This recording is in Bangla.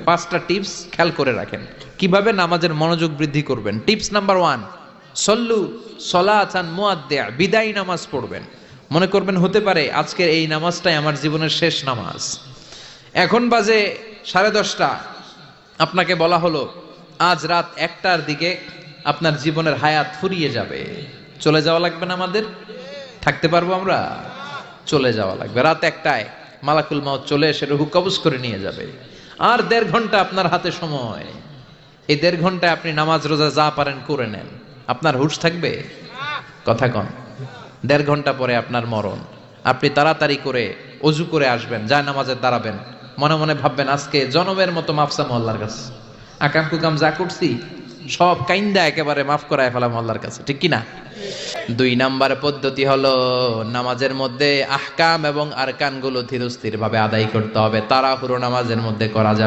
5টা টিপস খেয়াল করে রাখেন কিভাবে নামাজের মনোযোগ বৃদ্ধি করবেন। টিপস নাম্বার 1, সল্লু সলাতান মুআদ্দিয়া, বিদায় নামাজ পড়বেন। মনে করবেন হতে পারে আজকের এই নামাজটাই আমার জীবনের শেষ নামাজ। এখন বাজে 10:30, আপনাকে বলা হলো আজ রাত 1টার দিকে আপনার জীবনের হায়াত ফুরিয়ে যাবে। চলে যাওয়া লাগবে না? আমাদের থাকতে পারবো আমরা? চলে যাওয়া লাগবে। রাত 1টায় মালাকুল মাউত চলে এসে রূহ কবজ করে নিয়ে যাবে। আর 1.5 ঘন্টা আপনার হাতে সময়। এই 1.5 ঘন্টায় আপনি নামাজ রোজা যা পারেন করে নেন। আপনার হুঁশ থাকবে? কথা কন। 1.5 ঘন্টা পরে আপনার মরণ। আপনি তাড়াতাড়ি করে অজু করে আসবেন, যায় নামাজে দাঁড়াবেন, মনে মনে ভাববেন আজকে জনমের মতো মাফসাম আল্লাহর কাছে, আকাম কুকাম যা করছি সব কাইন্দা একেবারে মাফ করায় ফেলাম আল্লাহর কাছে, ঠিক কিনা? 2 নাম্বার পদ্ধতি হলো নামাজের মধ্যে আহকাম এবং আরকানগুলো ধীরস্থির ভাবে আদায় করতে হবে। তাড়াহুড়ো নামাজের মধ্যে করা যাবে